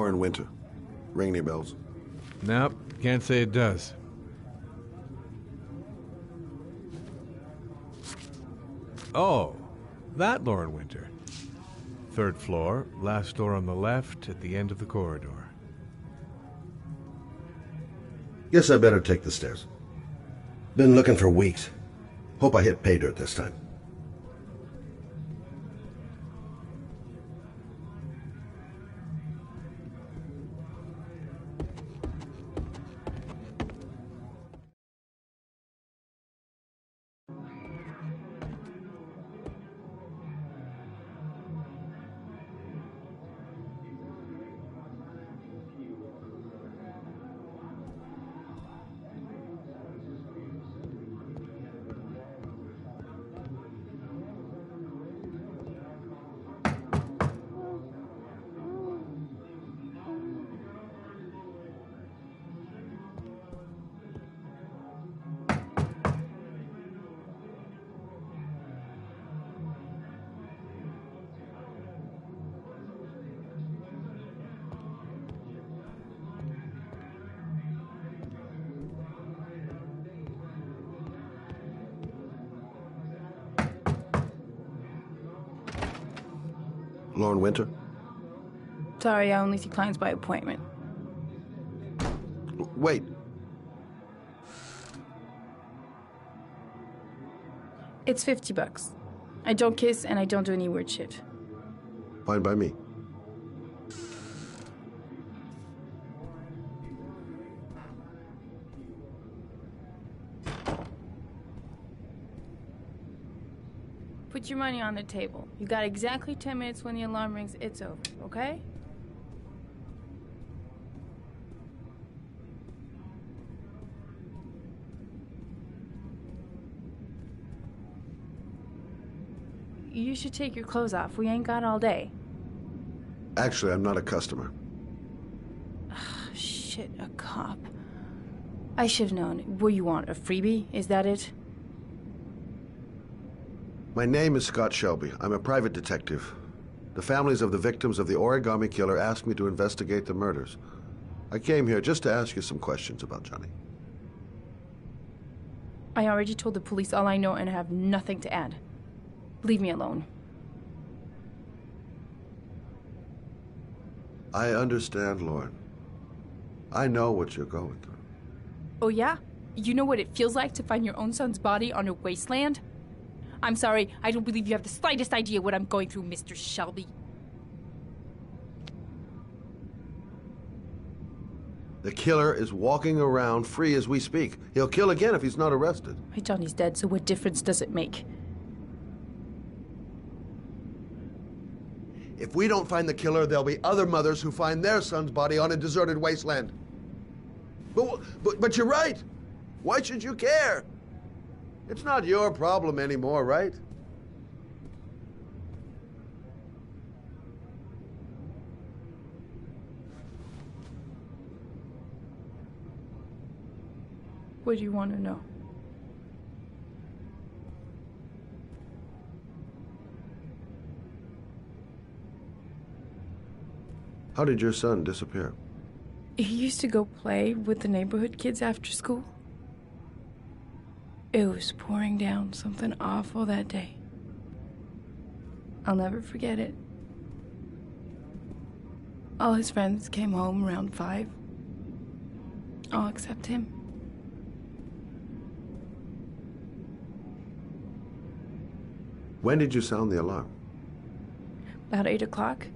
Lauren Winter. Ring any bells? Nope, can't say it does. Oh, that Lauren Winter. 3rd floor, last door on the left, at the end of the corridor. Guess I better take the stairs. Been looking for weeks. Hope I hit pay dirt this time. Lauren Winter? Sorry, I only see clients by appointment. Wait. It's $50. I don't kiss and I don't do any weird shit. Fine by me. Put your money on the table. You got exactly 10 minutes. When the alarm rings, it's over, okay? You should take your clothes off. We ain't got all day. Actually, I'm not a customer. Shit, a cop. I should have known. What you want, a freebie? Is that it? My name is Scott Shelby. I'm a private detective. The families of the victims of the origami killer asked me to investigate the murders. I came here just to ask you some questions about Johnny. I already told the police all I know and have nothing to add. Leave me alone. I understand, Lauren. I know what you're going through. Oh yeah? You know what it feels like to find your own son's body on a wasteland? I'm sorry, I don't believe you have the slightest idea what I'm going through, Mr. Shelby. The killer is walking around free as we speak. He'll kill again if he's not arrested. My Johnny's dead, so what difference does it make? If we don't find the killer, there'll be other mothers who find their son's body on a deserted wasteland. But you're right. Why should you care? It's not your problem anymore, right? What do you want to know? How did your son disappear? He used to go play with the neighborhood kids after school. It was pouring down something awful that day. I'll never forget it. All his friends came home around 5. All except him. When did you sound the alarm? About 8 o'clock.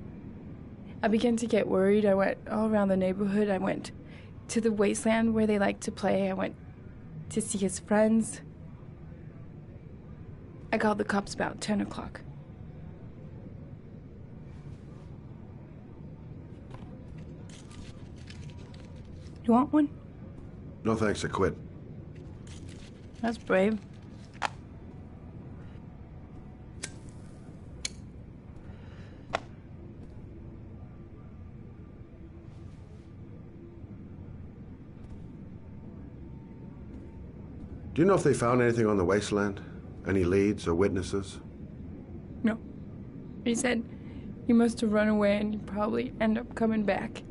I began to get worried. I went all around the neighborhood. I went to the wasteland where they like to play. I went to see his friends. I called the cops about 10 o'clock. You want one? No thanks, I quit. That's brave. Do you know if they found anything on the wasteland? Any leads or witnesses? No. He said he must have run away and he'd probably end up coming back.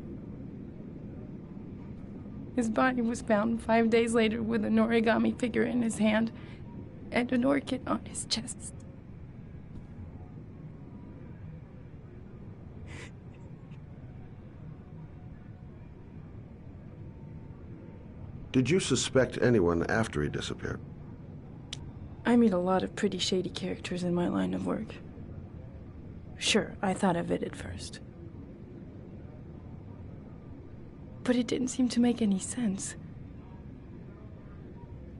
His body was found 5 days later with an origami figure in his hand and an orchid on his chest. Did you suspect anyone after he disappeared? I meet a lot of pretty shady characters in my line of work. Sure, I thought of it at first. But it didn't seem to make any sense.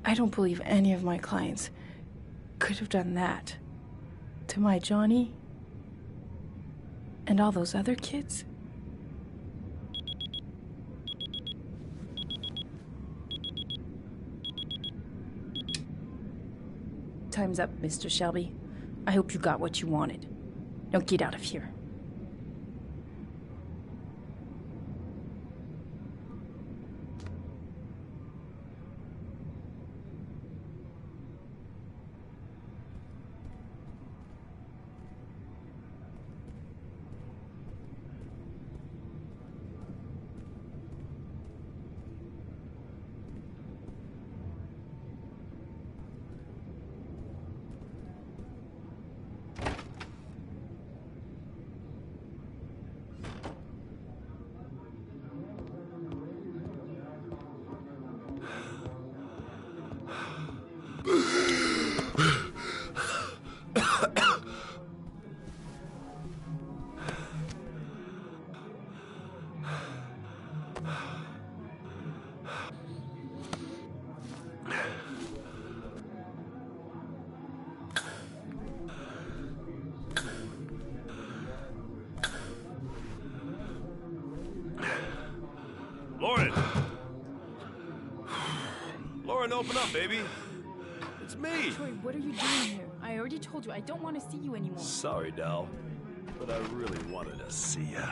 I don't believe any of my clients could have done that to my Johnny and all those other kids. Time's up, Mr. Shelby. I hope you got what you wanted. Now get out of here. Lauren, open up, baby. It's me. Troy, what are you doing here? I already told you I don't want to see you anymore. Sorry, Dal, but I really wanted to see ya.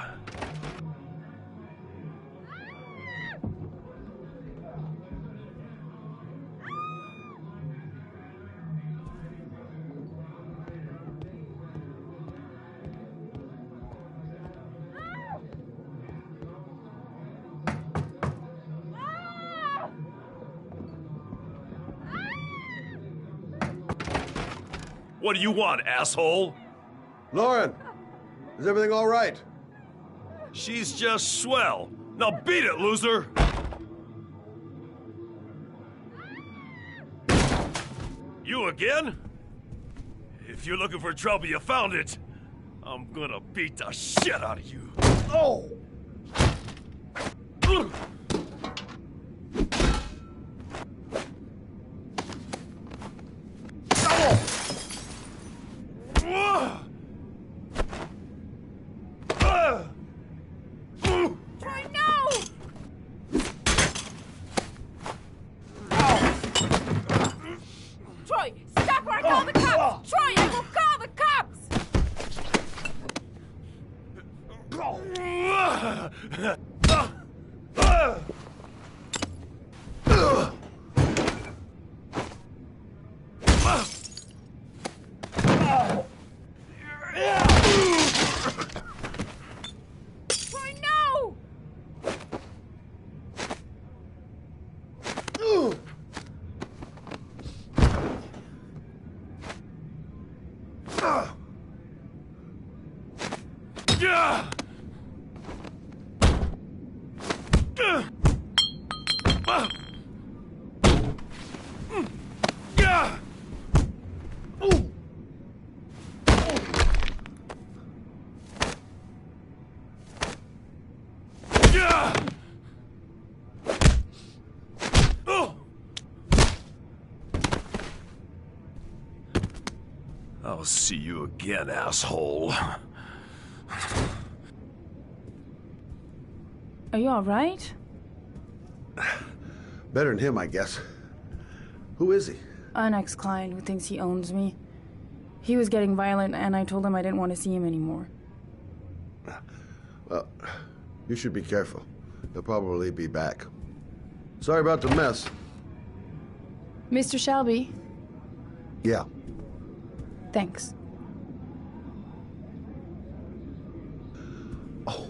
What do you want, asshole? Lauren, is everything all right? She's just swell. Now beat it, loser! You again? If you're looking for trouble, you found it. I'm gonna beat the shit out of you. Oh! I'll see you again, asshole. Are you all right? Better than him, I guess. Who is he? An ex-client who thinks he owns me. He was getting violent, and I told him I didn't want to see him anymore. Well, you should be careful. He'll probably be back. Sorry about the mess. Mr. Shelby? Yeah. Thanks. Oh.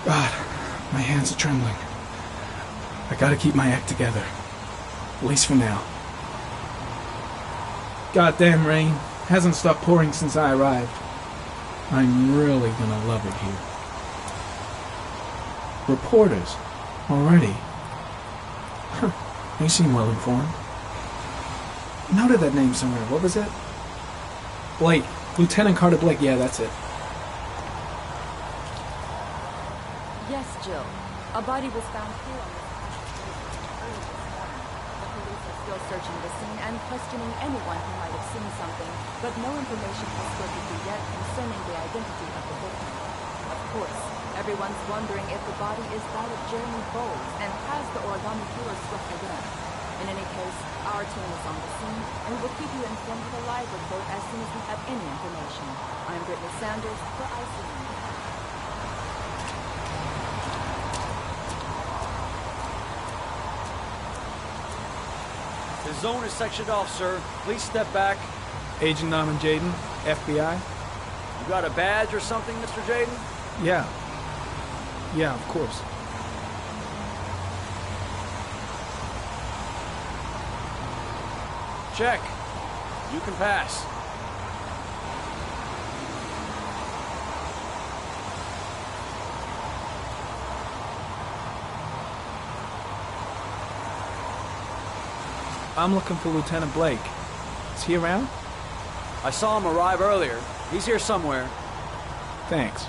God, my hands are trembling. I gotta keep my act together. At least for now. Goddamn rain. Hasn't stopped pouring since I arrived. I'm really gonna love it here. Reporters. Already. Huh. They seem well informed. Noted that name somewhere. What was it? Blake. Lieutenant Carter Blake. Yeah, that's it. Yes, Jill. A body was found here on this early this morning. The police are still searching the scene and questioning anyone who might have seen something, but no information has surfaced yet concerning the identity of the victim. Of course, everyone's wondering if the body is that of Jeremy Bowles, and has the origami killer struck again. In any case, our team is on the scene, and we will keep you informed with a live report as soon as we have any information. I'm Brittany Sanders for ICU. The zone is sectioned off, sir. Please step back. Agent Norman Jaden, FBI. You got a badge or something, Mr. Jaden? Yeah. Yeah, of course. Check. You can pass. I'm looking for Lieutenant Blake. Is he around? I saw him arrive earlier. He's here somewhere. Thanks.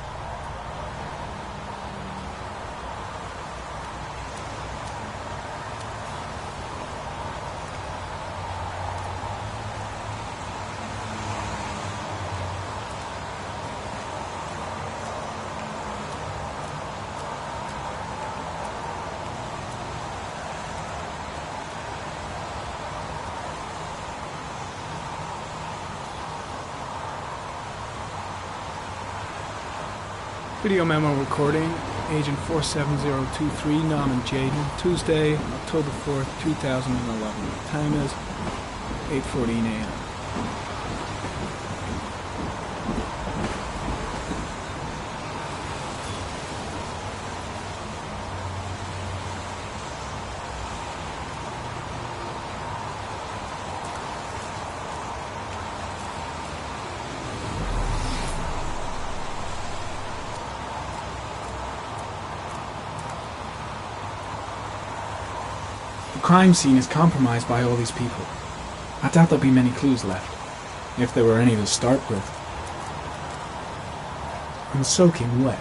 Video memo recording, Agent 47023, Norman Jaden, Tuesday, October 4th, 2011. Time is 8:14 a.m. The crime scene is compromised by all these people. I doubt there'll be many clues left, if there were any to start with. I'm soaking wet.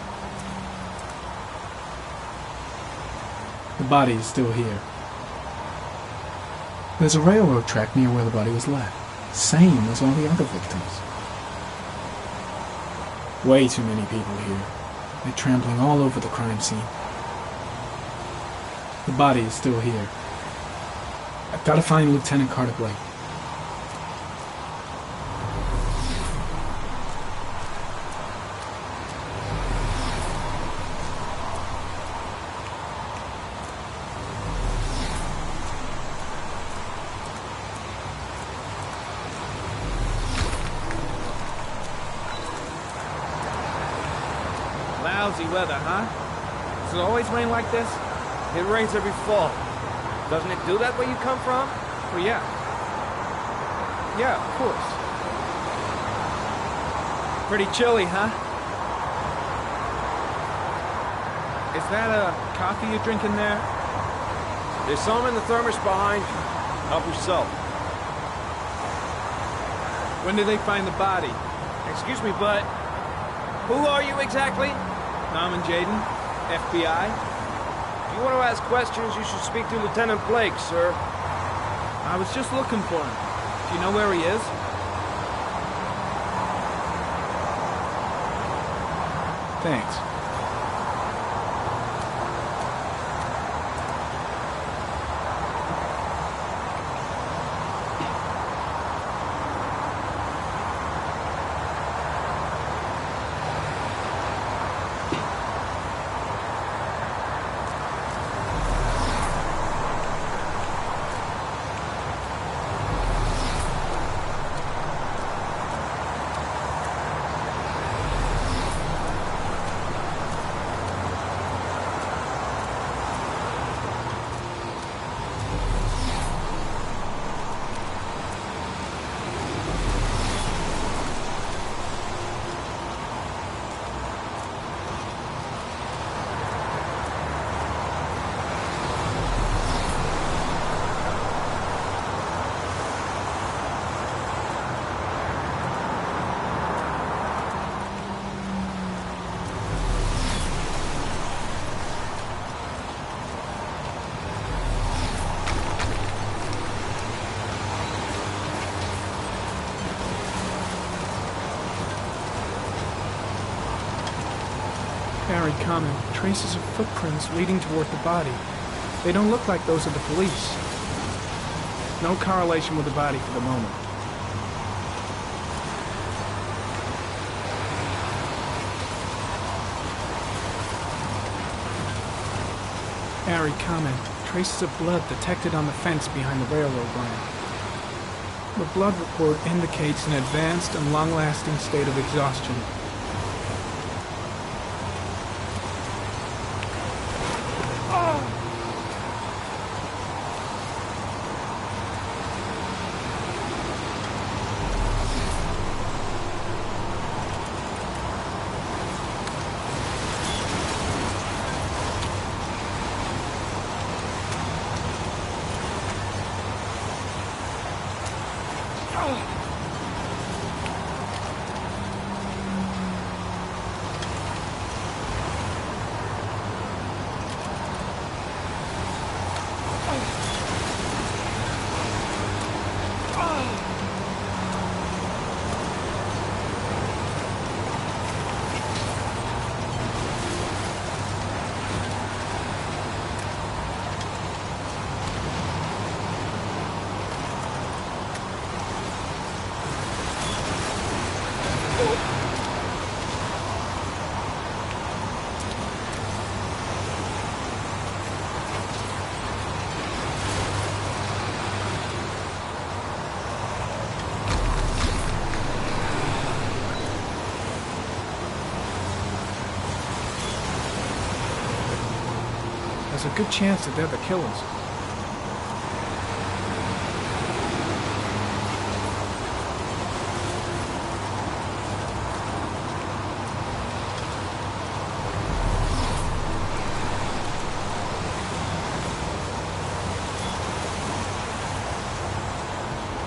The body is still here. There's a railroad track near where the body was left, same as all the other victims. Way too many people here. They're trampling all over the crime scene. The body is still here. I've got to find Lieutenant Carter Blake. Lousy weather, huh? Does it always rain like this? It rains every fall. Doesn't it do that where you come from? Well, yeah. Yeah, of course. Pretty chilly, huh? Is that a coffee you're drinking there? There's some in the thermos behind you. Help yourself. When did they find the body? Excuse me, but who are you exactly? Norman Jaden, FBI. If you want to ask questions, you should speak to Lieutenant Blake, sir. I was just looking for him. Do you know where he is? Thanks. Harry, comment. Traces of footprints leading toward the body. They don't look like those of the police. No correlation with the body for the moment. Harry, comment. Traces of blood detected on the fence behind the railroad line. The blood report indicates an advanced and long-lasting state of exhaustion. There's a good chance that they're the killers.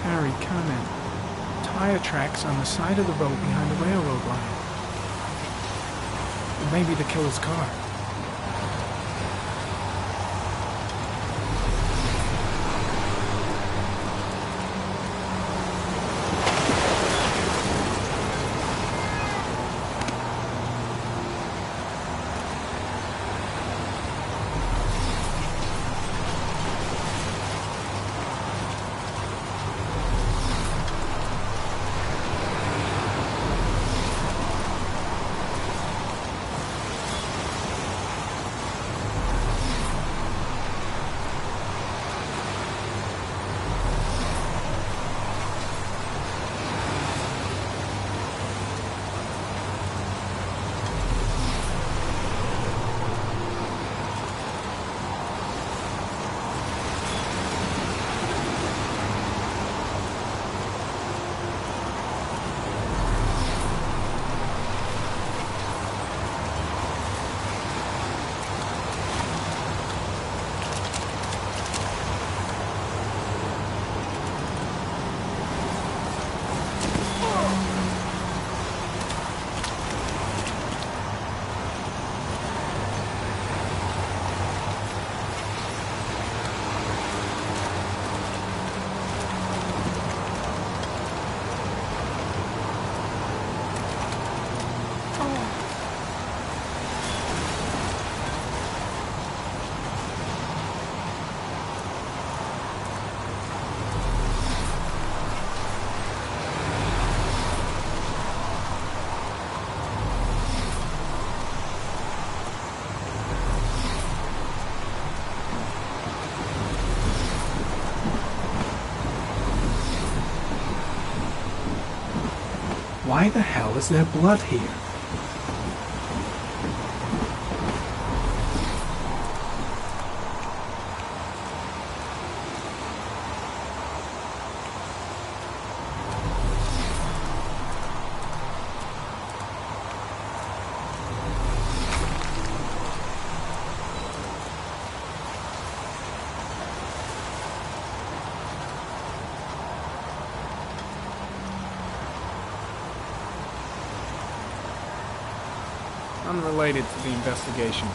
Harry, comment. Tire tracks on the side of the road behind the railroad line. It may be the killer's car. Why the hell is there blood here? Unrelated to the investigation.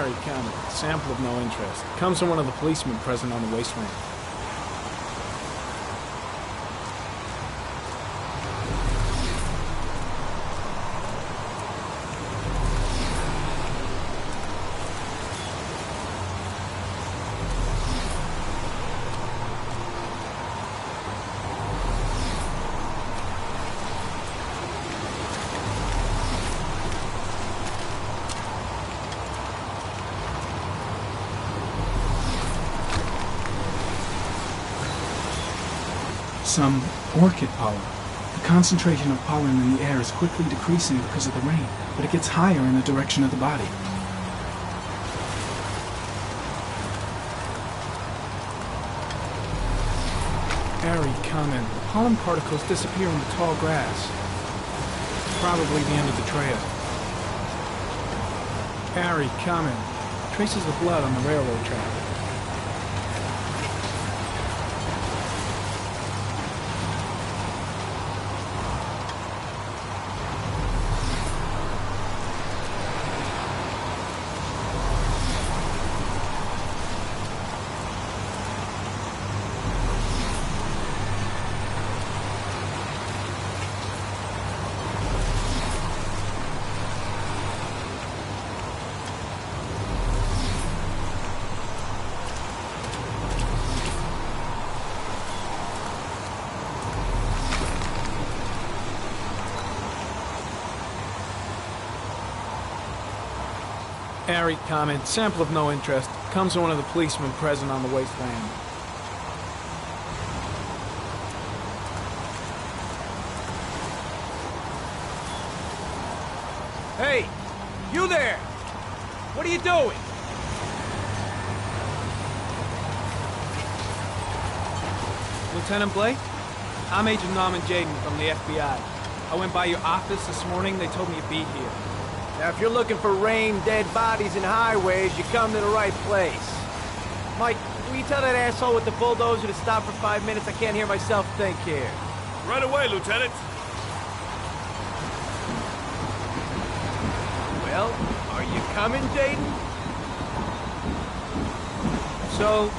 Harry County. Sample of no interest. Comes from one of the policemen present on the wasteland. Some orchid pollen. The concentration of pollen in the air is quickly decreasing because of the rain, but it gets higher in the direction of the body. Airy comment. Pollen particles disappear in the tall grass. Probably the end of the trail. Airy comment. Traces of blood on the railroad track. Airy comment, sample of no interest, comes from one of the policemen present on the wasteland. Hey, you there! What are you doing? Lieutenant Blake? I'm Agent Norman Jaden from the FBI. I went by your office this morning, they told me you'd be here. Now, if you're looking for rain, dead bodies, and highways, you come to the right place. Mike, will you tell that asshole with the bulldozer to stop for 5 minutes? I can't hear myself think here. Right away, Lieutenant. Well, are you coming, Jaden? So,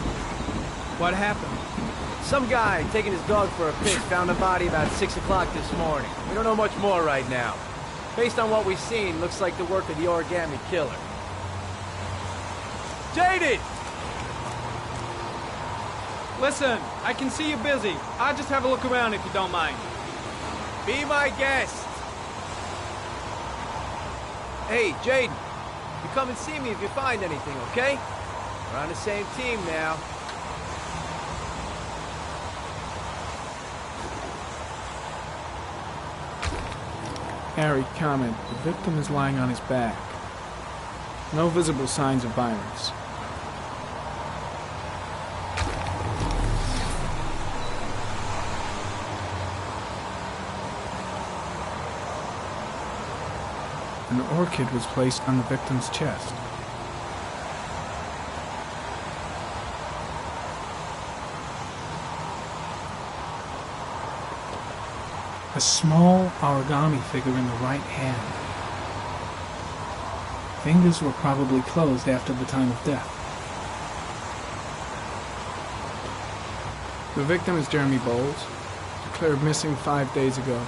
what happened? Some guy taking his dog for a piss found a body about 6 o'clock this morning. We don't know much more right now. Based on what we've seen, looks like the work of the origami killer. Jaden! Listen, I can see you're busy. I'll just have a look around if you don't mind. Be my guest! Hey, Jaden, you come and see me if you find anything, okay? We're on the same team now. Airy comment, the victim is lying on his back. No visible signs of violence. An orchid was placed on the victim's chest. A small origami figure in the right hand. Fingers were probably closed after the time of death. The victim is Jeremy Bowles, declared missing 5 days ago.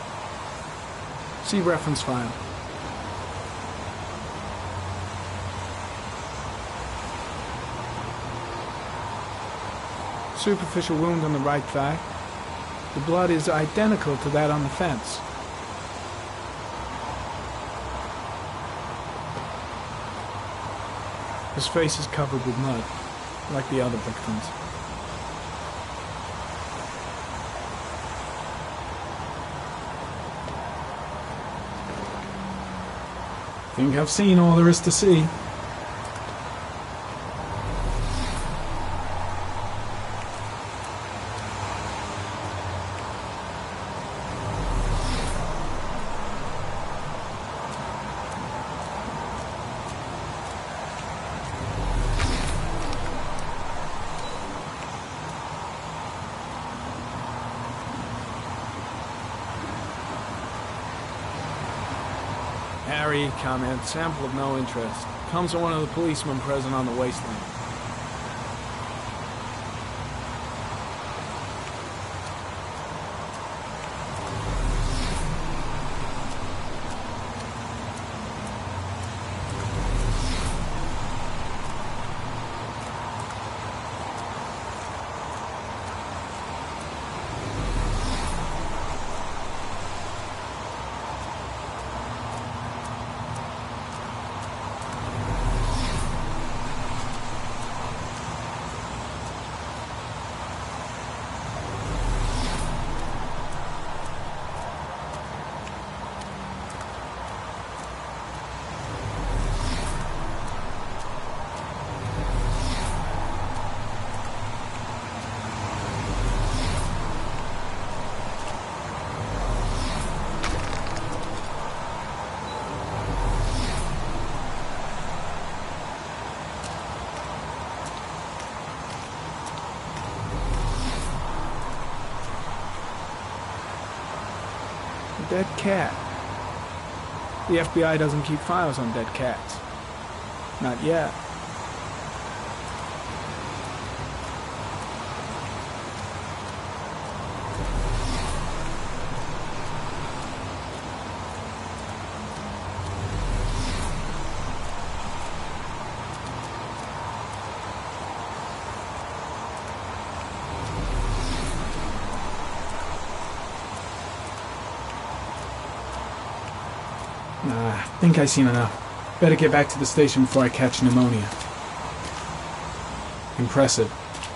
See reference file. Superficial wound on the right thigh. The blood is identical to that on the fence. His face is covered with mud, like the other victims. Think I've seen all there is to see. Harry, comment, sample of no interest. Comes from one of the policemen present on the wasteland. Dead cat. The FBI doesn't keep files on dead cats. Not yet. I think I've seen enough. Better get back to the station before I catch pneumonia. Impressive.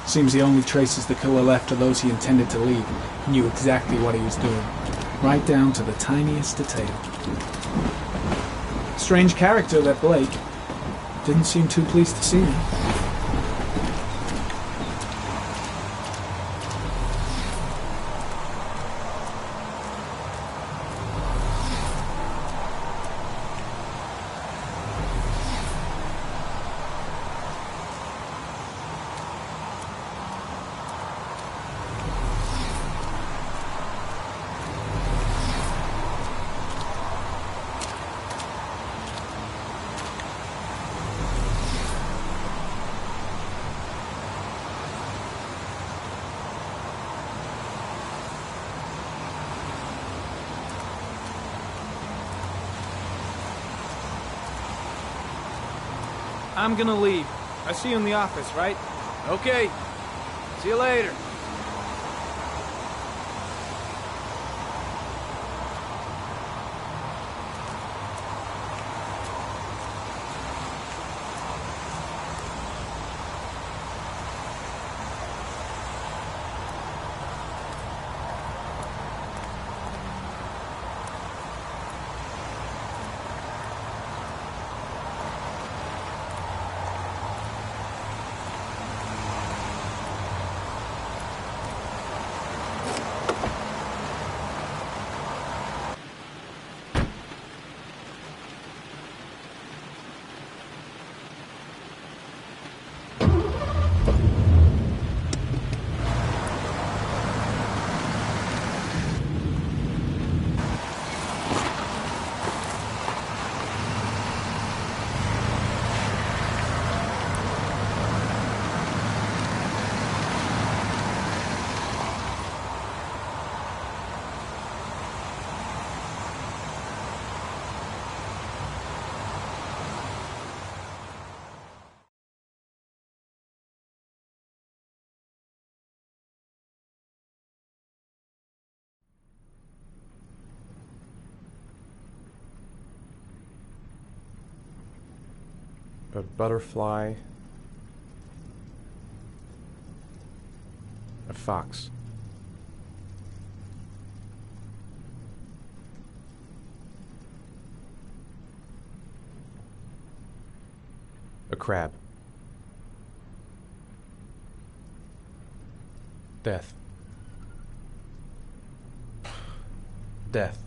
Seems the only traces the killer left are those he intended to leave. He knew exactly what he was doing. Right down to the tiniest detail. Strange character, that Blake. Didn't seem too pleased to see me. I'm gonna leave. I see you in the office, right? Okay. See you later. A butterfly, a fox. A crab. Death. Death.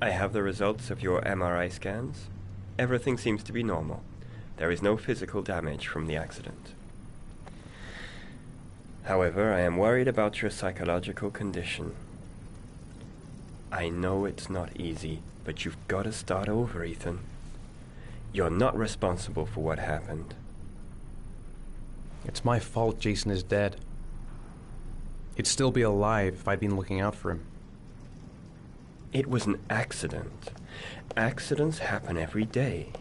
I have the results of your MRI scans. Everything seems to be normal. There is no physical damage from the accident. However, I am worried about your psychological condition. I know it's not easy, but you've got to start over, Ethan. You're not responsible for what happened. It's my fault Jason is dead. He'd still be alive if I'd been looking out for him. It was an accident. Accidents happen every day.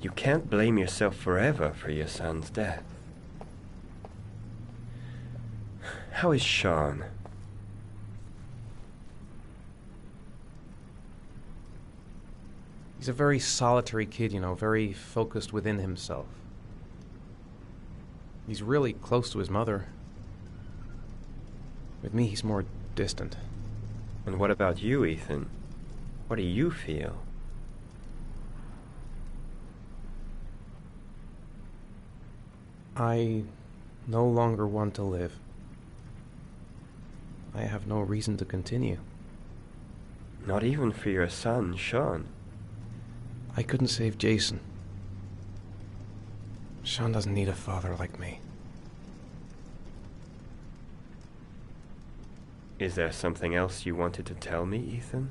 You can't blame yourself forever for your son's death. How is Shaun? He's a very solitary kid, you know, very focused within himself. He's really close to his mother. With me, he's more distant. And what about you, Ethan? What do you feel? I no longer want to live. I have no reason to continue. Not even for your son, Shaun. I couldn't save Jason. Shaun doesn't need a father like me. Is there something else you wanted to tell me, Ethan?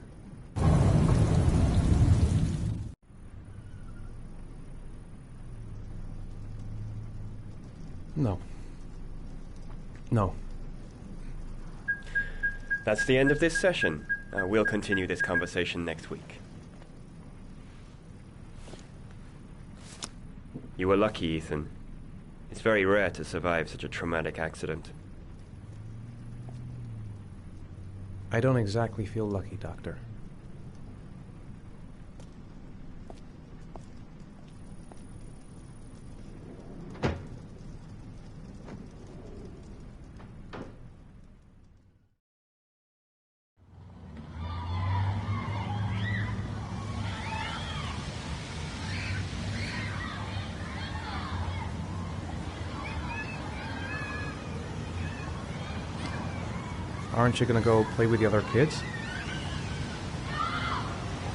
No. No. That's the end of this session. We'll continue this conversation next week. You were lucky, Ethan. It's very rare to survive such a traumatic accident. I don't exactly feel lucky, Doctor. Aren't you gonna go play with the other kids?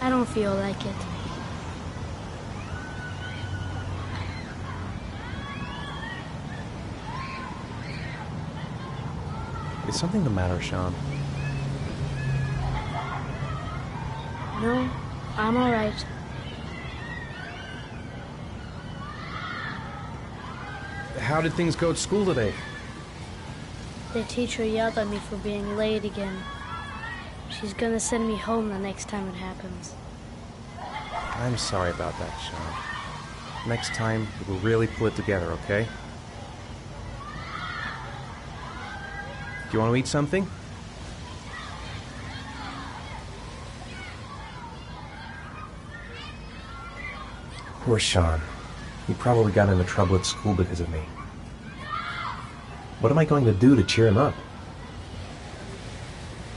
I don't feel like it. Is something the matter, Shaun? No, I'm alright. How did things go at school today? The teacher yelled at me for being late again. She's gonna send me home the next time it happens. I'm sorry about that, Shaun. Next time, we'll really pull it together, okay? Do you want to eat something? Poor Shaun. He probably got into trouble at school because of me. What am I going to do to cheer him up?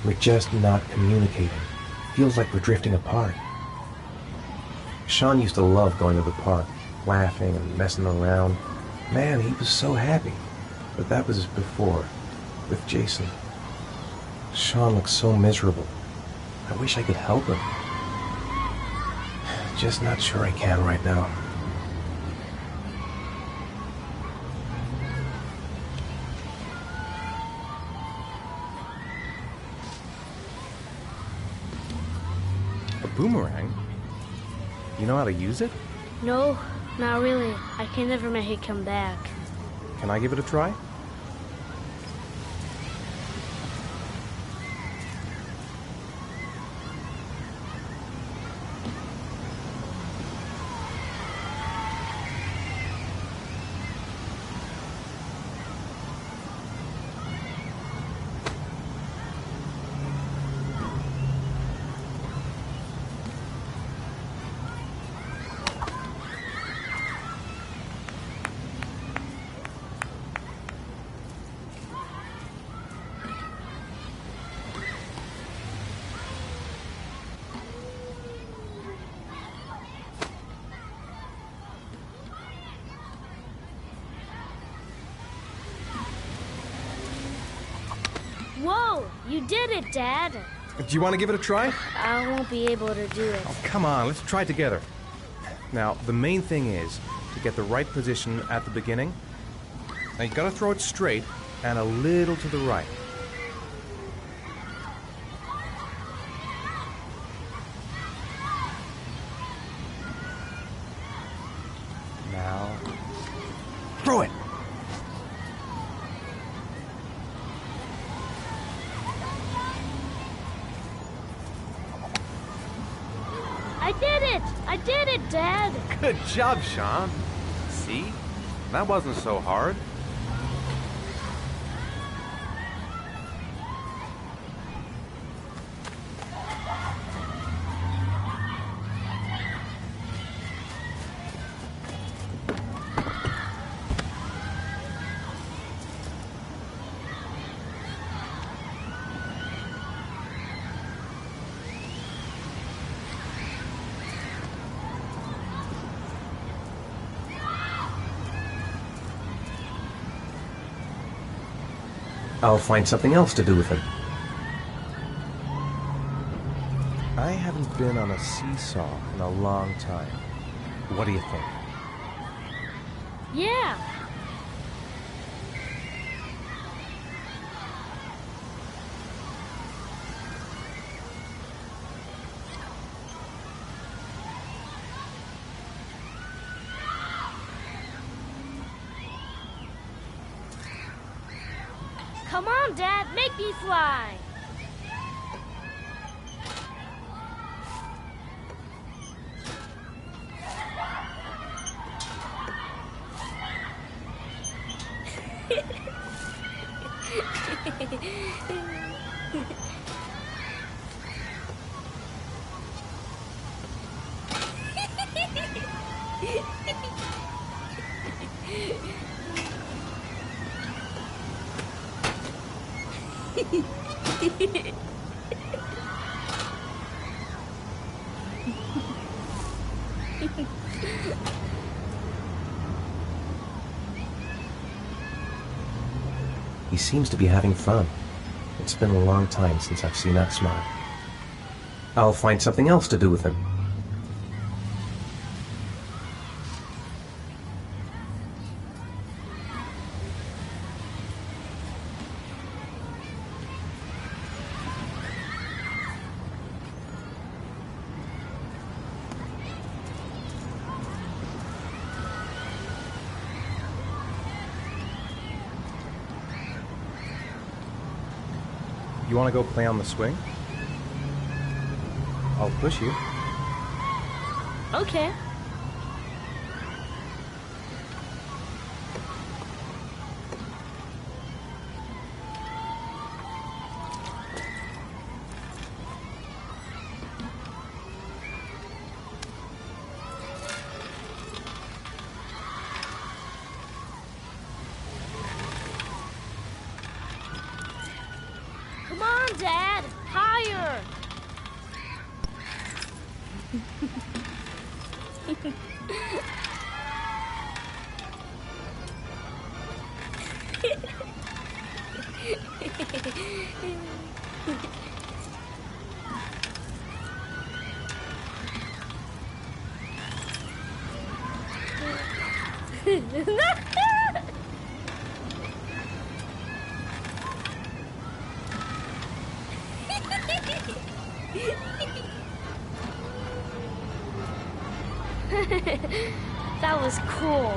We're just not communicating. Feels like we're drifting apart. Shaun used to love going to the park, laughing and messing around. Man, he was so happy. But that was before, with Jason. Shaun looks so miserable. I wish I could help him. Just not sure I can right now. A boomerang? You know how to use it? No, not really. I can never make it come back. Can I give it a try? Whoa! You did it, Dad! Do you want to give it a try? I won't be able to do it. Oh, come on, let's try it together. Now, the main thing is to get the right position at the beginning. Now, you gotta throw it straight and a little to the right. Now, throw it! I did it, Dad! Good job, Shaun. See? That wasn't so hard. I'll find something else to do with him. I haven't been on a seesaw in a long time. What do you think? Yeah! Come on, Dad, make me fly! He seems to be having fun. It's been a long time since I've seen that smile. I'll find something else to do with him. You want to go play on the swing? I'll push you. Okay. Come on, Dad! Higher! That was cool.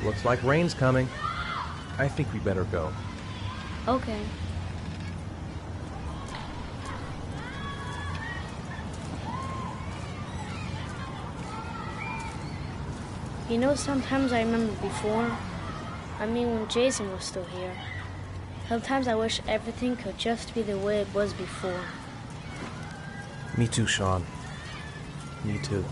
Looks like rain's coming. I think we better go. Okay. You know, sometimes I remember before. I mean, when Jason was still here. Sometimes I wish everything could just be the way it was before. Me too, Shaun. Me too.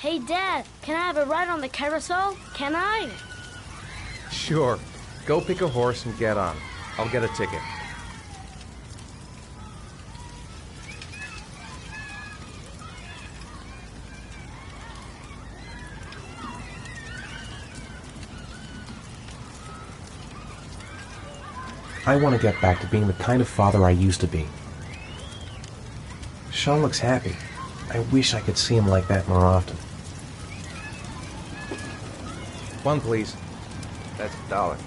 Hey, Dad, can I have a ride on the carousel? Can I? Sure. Go pick a horse and get on. I'll get a ticket. I want to get back to being the kind of father I used to be. Shaun looks happy. I wish I could see him like that more often. One, please. That's $1.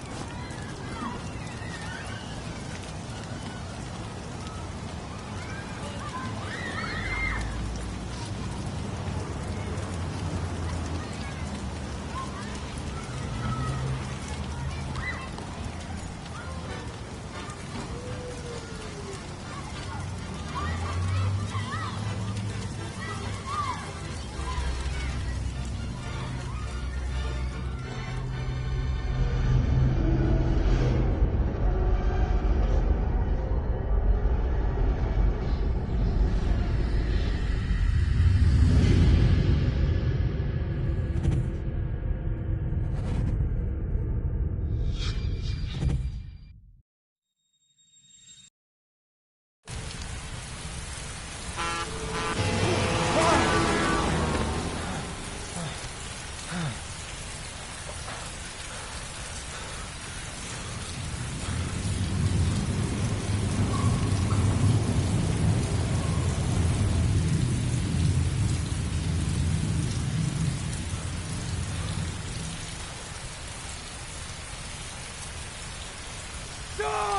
No!